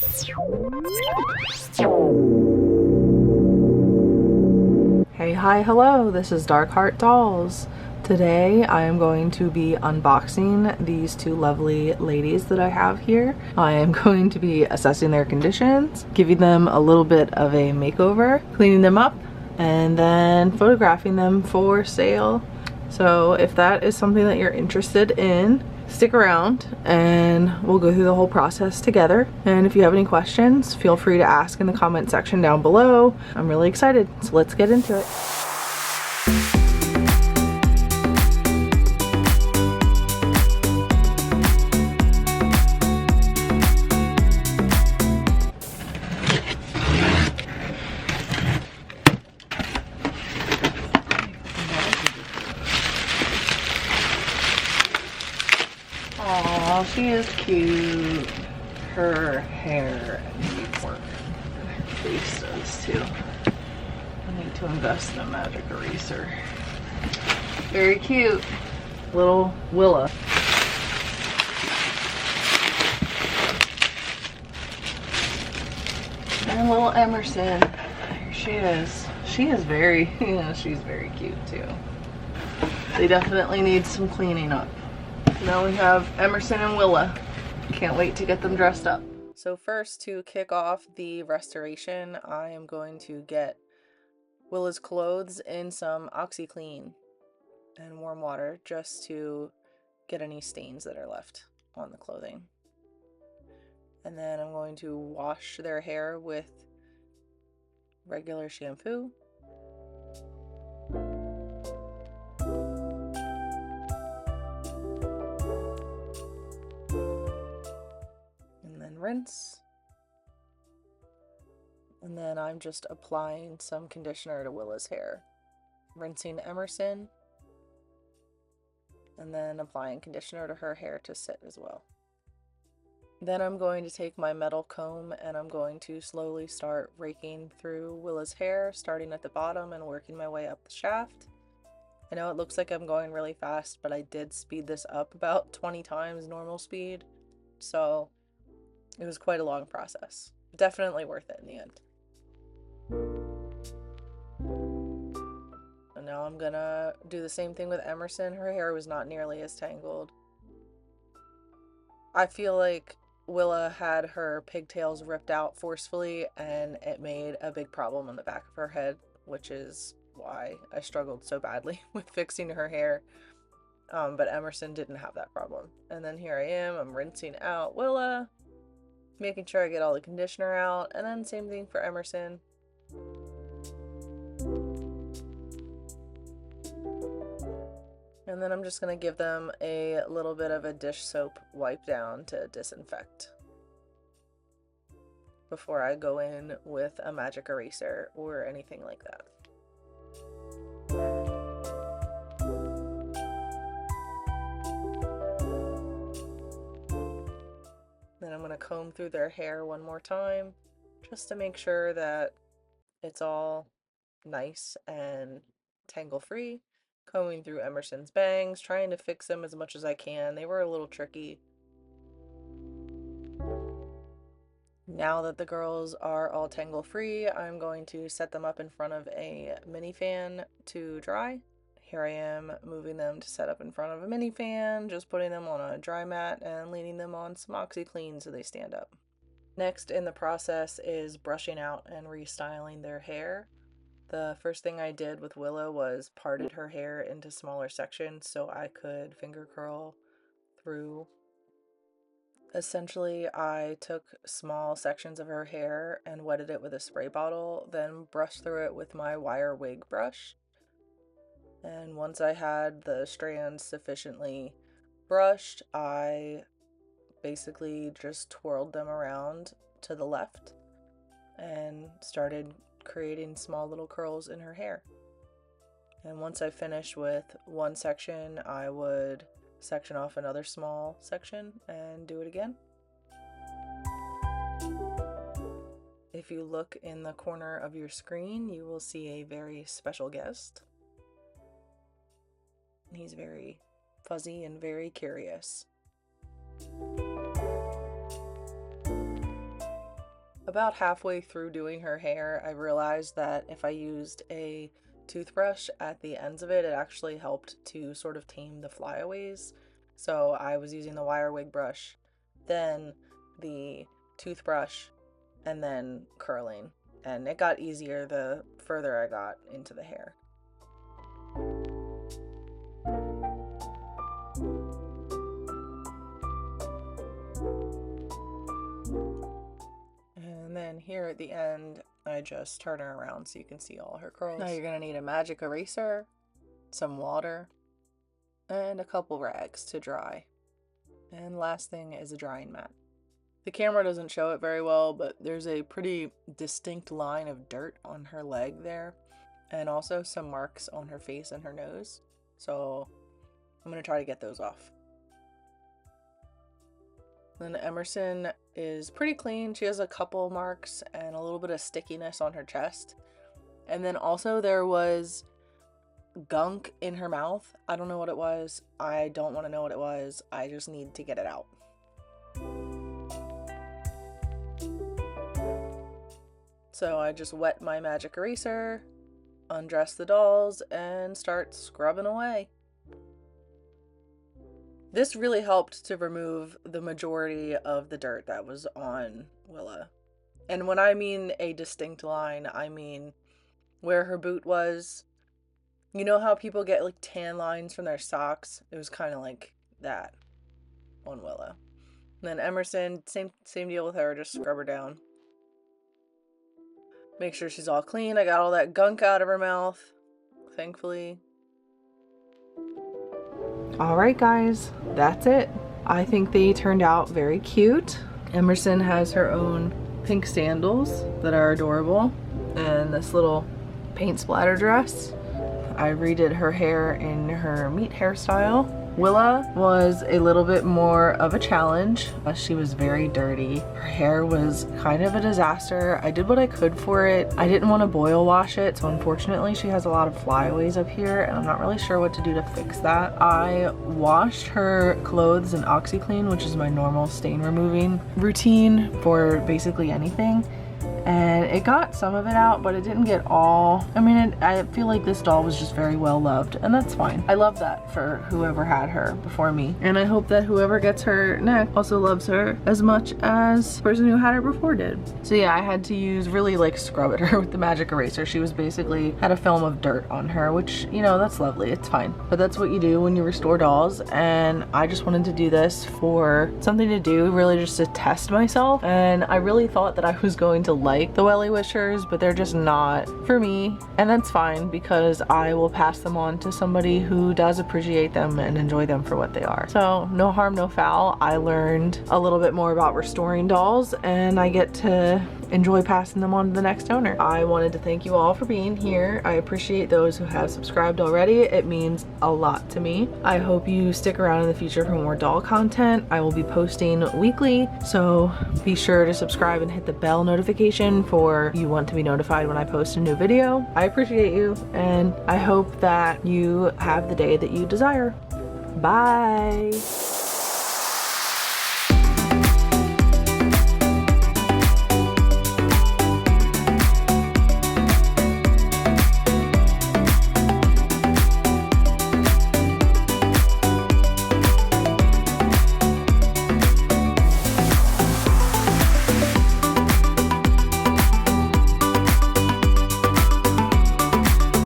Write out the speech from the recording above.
Hey, hi, hello, this is Dark Heart Dolls. Today I am going to be unboxing these two lovely ladies that I have here. I am going to be assessing their conditions, giving them a little bit of a makeover, cleaning them up, and then photographing them for sale. So if that is something that you're interested in, stick around and we'll go through the whole process together. And if you have any questions, feel free to ask in the comment section down below. I'm really excited, so let's get into it. Oh, she is cute. Her hair needs work. Her face does too. I need to invest in a magic eraser. Very cute. Little Willa. And little Emerson. Here she is. She is very, she's very cute too. They definitely need some cleaning up. Now we have Emerson and Willa. Can't wait to get them dressed up. So first, to kick off the restoration, I am going to get Willa's clothes in some OxyClean and warm water just to get any stains that are left on the clothing. And then I'm going to wash their hair with regular shampoo. Rinse, and then I'm just applying some conditioner to Willa's hair, rinsing Emerson, and then applying conditioner to her hair to sit as well. Then I'm going to take my metal comb and I'm going to slowly start raking through Willa's hair, starting at the bottom and working my way up the shaft. I know it looks like I'm going really fast, but I did speed this up about 20 times normal speed, so it was quite a long process. Definitely worth it in the end. And now I'm gonna do the same thing with Emerson. Her hair was not nearly as tangled. I feel like Willa had her pigtails ripped out forcefully and it made a big problem on the back of her head, which is why I struggled so badly with fixing her hair. But Emerson didn't have that problem. And then here I am, I'm rinsing out Willa, making sure I get all the conditioner out, and then same thing for Emerson. And then I'm just going to give them a little bit of a dish soap wipe down to disinfect before I go in with a magic eraser or anything like that. Then I'm going to comb through their hair one more time just to make sure that it's all nice and tangle free. Combing through Emerson's bangs, trying to fix them as much as I can. They were a little tricky. Now that the girls are all tangle free, I'm going to set them up in front of a mini fan to dry. Here I am moving them to set up in front of a mini fan, just putting them on a dry mat and leaning them on some OxyClean so they stand up. Next in the process is brushing out and restyling their hair. The first thing I did with Willa was parted her hair into smaller sections so I could finger curl through. Essentially, I took small sections of her hair and wetted it with a spray bottle, then brushed through it with my wire wig brush. And once I had the strands sufficiently brushed, I basically just twirled them around to the left and started creating small little curls in her hair. And once I finished with one section, I would section off another small section and do it again. If you look in the corner of your screen, you will see a very special guest. He's very fuzzy and very curious. About halfway through doing her hair, I realized that if I used a toothbrush at the ends of it, it actually helped to sort of tame the flyaways. So I was using the wire wig brush, then the toothbrush, and then curling. And it got easier the further I got into the hair. And then here at the end, I just turn her around so you can see all her curls. Now you're gonna need a magic eraser, some water, and a couple rags to dry. And last thing is a drying mat. The camera doesn't show it very well, but there's a pretty distinct line of dirt on her leg there, and also some marks on her face and her nose. So I'm gonna try to get those off. Then Emerson is pretty clean. She has a couple marks and a little bit of stickiness on her chest. And then also there was gunk in her mouth. I don't know what it was. I don't want to know what it was. I just need to get it out. So I just wet my magic eraser, undress the dolls, and start scrubbing away. This really helped to remove the majority of the dirt that was on Willa. And when I mean a distinct line, I mean where her boot was. You know how people get like tan lines from their socks? It was kind of like that on Willa. And then Emerson, same deal with her, just scrub her down. Make sure she's all clean. I got all that gunk out of her mouth, thankfully. Alright guys, that's it. I think they turned out very cute. Emerson has her own pink sandals that are adorable, and this little paint splatter dress. I redid her hair in her meat hairstyle. Willa was a little bit more of a challenge. She was very dirty. Her hair was kind of a disaster. I did what I could for it. I didn't want to boil wash it, so unfortunately she has a lot of flyaways up here, and I'm not really sure what to do to fix that. I washed her clothes in OxyClean, which is my normal stain removing routine for basically anything. And it got some of it out, but it didn't get all. I mean, I feel like this doll was just very well loved, and that's fine. I love that for whoever had her before me, and I hope that whoever gets her next also loves her as much as the person who had her before did. So yeah, I had to use really like scrub at her with the magic eraser. She was basically had a film of dirt on her, which, you know, that's lovely, it's fine. But that's what you do when you restore dolls, and I just wanted to do this for something to do, really just to test myself. And I really thought that I was going to like the Wellie Wishers, but they're just not for me, and that's fine because I will pass them on to somebody who does appreciate them and enjoy them for what they are. So no harm, no foul. I learned a little bit more about restoring dolls, and I get to enjoy passing them on to the next owner. I wanted to thank you all for being here. I appreciate those who have subscribed already. It means a lot to me. I hope you stick around in the future for more doll content. I will be posting weekly, so be sure to subscribe and hit the bell notification for you want to be notified when I post a new video. I appreciate you, and I hope that you have the day that you desire. Bye.